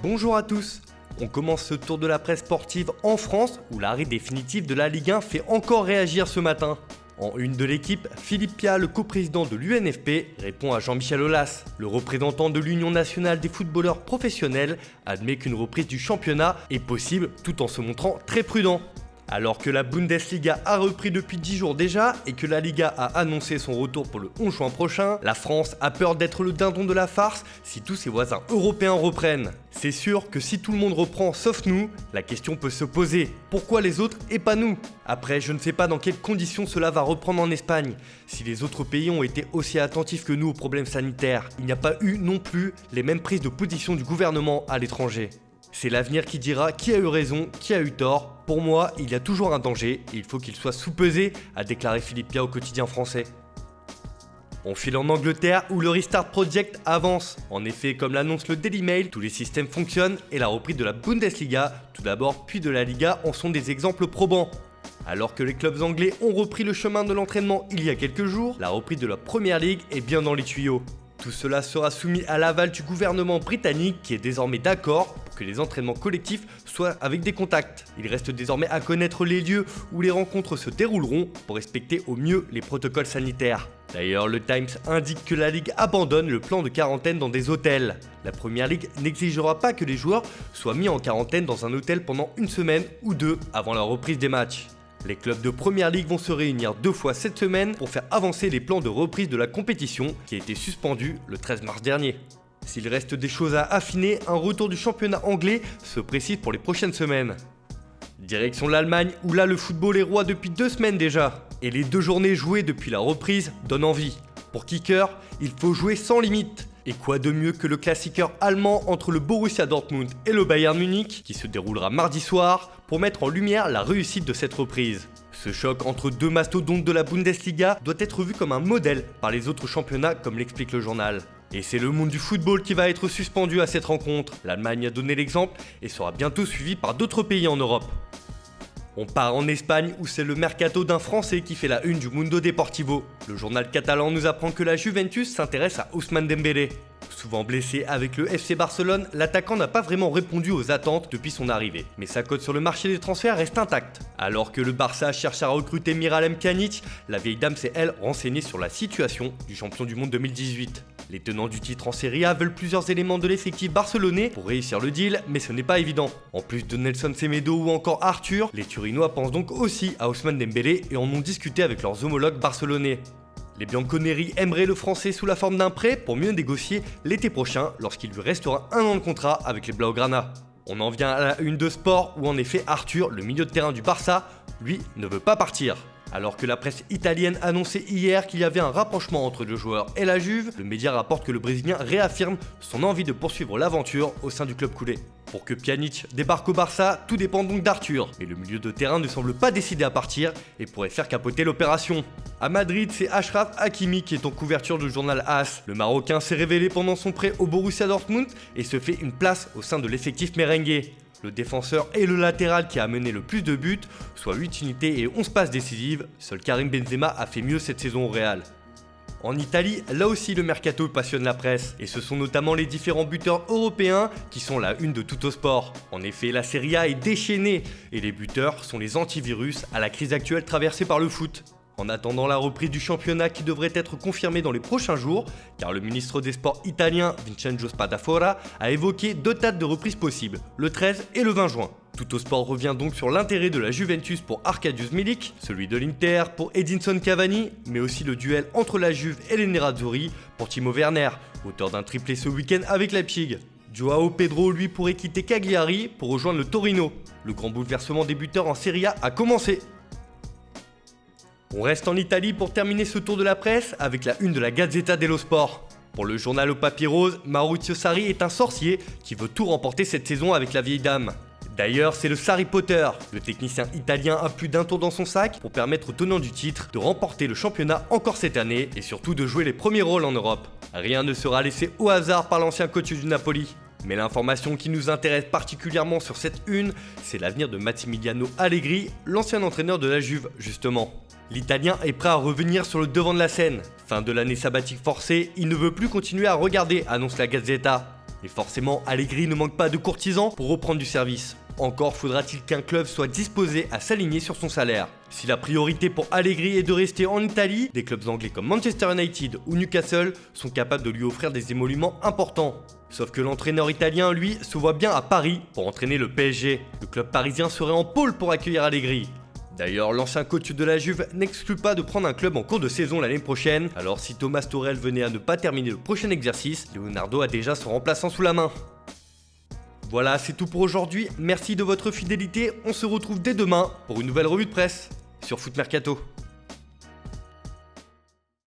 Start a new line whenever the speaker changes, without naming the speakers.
Bonjour à tous. On commence ce tour de la presse sportive en France où l'arrêt définitif de la Ligue 1 fait encore réagir ce matin. En une de l'équipe, Philippe Pia, le coprésident de l'UNFP, répond à Jean-Michel Aulas. Le représentant de l'Union nationale des footballeurs professionnels admet qu'une reprise du championnat est possible tout en se montrant très prudent. Alors que la Bundesliga a repris depuis 10 jours déjà et que la Liga a annoncé son retour pour le 11 juin prochain, la France a peur d'être le dindon de la farce si tous ses voisins européens reprennent. C'est sûr que si tout le monde reprend sauf nous, la question peut se poser. Pourquoi les autres et pas nous ? Après, je ne sais pas dans quelles conditions cela va reprendre en Espagne. Si les autres pays ont été aussi attentifs que nous aux problèmes sanitaires, il n'y a pas eu non plus les mêmes prises de position du gouvernement à l'étranger. C'est l'avenir qui dira qui a eu raison, qui a eu tort. Pour moi, il y a toujours un danger et il faut qu'il soit sous-pesé, a déclaré Philippe Pia au quotidien français. On file en Angleterre où le Restart Project avance. En effet, comme l'annonce le Daily Mail, tous les systèmes fonctionnent et la reprise de la Bundesliga, tout d'abord, puis de la Liga en sont des exemples probants. Alors que les clubs anglais ont repris le chemin de l'entraînement il y a quelques jours, la reprise de la Premier League est bien dans les tuyaux. Tout cela sera soumis à l'aval du gouvernement britannique qui est désormais d'accord pour que les entraînements collectifs soient avec des contacts. Il reste désormais à connaître les lieux où les rencontres se dérouleront pour respecter au mieux les protocoles sanitaires. D'ailleurs, le Times indique que la Ligue abandonne le plan de quarantaine dans des hôtels. La Premier League n'exigera pas que les joueurs soient mis en quarantaine dans un hôtel pendant une semaine ou deux avant la reprise des matchs. Les clubs de Premier League vont se réunir 2 fois cette semaine pour faire avancer les plans de reprise de la compétition qui a été suspendu le 13 mars dernier. S'il reste des choses à affiner, un retour du championnat anglais se précise pour les prochaines semaines. Direction l'Allemagne où là le football est roi depuis 2 semaines déjà. Et les 2 journées jouées depuis la reprise donnent envie. Pour kicker, il faut jouer sans limite. Et quoi de mieux que le classiqueur allemand entre le Borussia Dortmund et le Bayern Munich, qui se déroulera mardi soir, pour mettre en lumière la réussite de cette reprise. Ce choc entre 2 mastodontes de la Bundesliga doit être vu comme un modèle par les autres championnats, comme l'explique le journal. Et c'est le monde du football qui va être suspendu à cette rencontre. L'Allemagne a donné l'exemple et sera bientôt suivie par d'autres pays en Europe. On part en Espagne où c'est le mercato d'un Français qui fait la une du Mundo Deportivo. Le journal catalan nous apprend que la Juventus s'intéresse à Ousmane Dembélé. Souvent blessé avec le FC Barcelone, l'attaquant n'a pas vraiment répondu aux attentes depuis son arrivée. Mais sa cote sur le marché des transferts reste intacte. Alors que le Barça cherche à recruter Miralem Pjanic, la vieille dame s'est elle renseignée sur la situation du champion du monde 2018. Les tenants du titre en Serie A veulent plusieurs éléments de l'effectif barcelonais pour réussir le deal, mais ce n'est pas évident. En plus de Nelson Semedo ou encore Arthur, les Turinois pensent donc aussi à Ousmane Dembélé et en ont discuté avec leurs homologues barcelonais. Les Bianconeri aimeraient le français sous la forme d'un prêt pour mieux négocier l'été prochain lorsqu'il lui restera 1 an de contrat avec les Blaugrana. On en vient à la une de sport où en effet Arthur, le milieu de terrain du Barça, lui ne veut pas partir. Alors que la presse italienne annonçait hier qu'il y avait un rapprochement entre le joueur et la Juve, le média rapporte que le Brésilien réaffirme son envie de poursuivre l'aventure au sein du club coulé. Pour que Pjanic débarque au Barça, tout dépend donc d'Arthur, mais le milieu de terrain ne semble pas décidé à partir et pourrait faire capoter l'opération. À Madrid, c'est Achraf Hakimi qui est en couverture du journal AS. Le Marocain s'est révélé pendant son prêt au Borussia Dortmund et se fait une place au sein de l'effectif merengue. Le défenseur et le latéral qui a mené le plus de buts, soit 8 unités et 11 passes décisives, seul Karim Benzema a fait mieux cette saison au Real. En Italie, là aussi le mercato passionne la presse, et ce sont notamment les différents buteurs européens qui sont la une de Tuttosport. En effet, la Serie A est déchaînée, et les buteurs sont les antivirus à la crise actuelle traversée par le foot. En attendant la reprise du championnat qui devrait être confirmée dans les prochains jours, car le ministre des Sports italien Vincenzo Spadafora a évoqué 2 dates de reprise possibles, le 13 et le 20 juin. Tuttosport revient donc sur l'intérêt de la Juventus pour Arkadiusz Milik, celui de l'Inter pour Edinson Cavani, mais aussi le duel entre la Juve et les Nerazzurri pour Timo Werner, auteur d'un triplé ce week-end avec Leipzig. Joao Pedro lui pourrait quitter Cagliari pour rejoindre le Torino. Le grand bouleversement des buteurs en Serie A a commencé. On reste en Italie pour terminer ce tour de la presse avec la une de la Gazzetta dello Sport. Pour le journal au papier rose, Maurizio Sarri est un sorcier qui veut tout remporter cette saison avec la vieille dame. D'ailleurs, c'est le Sarri Potter. Le technicien italien a plus d'un tour dans son sac pour permettre au tenant du titre de remporter le championnat encore cette année et surtout de jouer les premiers rôles en Europe. Rien ne sera laissé au hasard par l'ancien coach du Napoli. Mais l'information qui nous intéresse particulièrement sur cette une, c'est l'avenir de Massimiliano Allegri, l'ancien entraîneur de la Juve, justement. L'Italien est prêt à revenir sur le devant de la scène. Fin de l'année sabbatique forcée, il ne veut plus continuer à regarder, annonce la Gazzetta. Et forcément, Allegri ne manque pas de courtisans pour reprendre du service. Encore faudra-t-il qu'un club soit disposé à s'aligner sur son salaire. Si la priorité pour Allegri est de rester en Italie, des clubs anglais comme Manchester United ou Newcastle sont capables de lui offrir des émoluments importants. Sauf que l'entraîneur italien, lui, se voit bien à Paris pour entraîner le PSG. Le club parisien serait en pôle pour accueillir Allegri. D'ailleurs, l'ancien coach de la Juve n'exclut pas de prendre un club en cours de saison l'année prochaine, alors si Thomas Tuchel venait à ne pas terminer le prochain exercice, Leonardo a déjà son remplaçant sous la main. Voilà, c'est tout pour aujourd'hui, merci de votre fidélité, on se retrouve dès demain pour une nouvelle revue de presse sur Foot Mercato.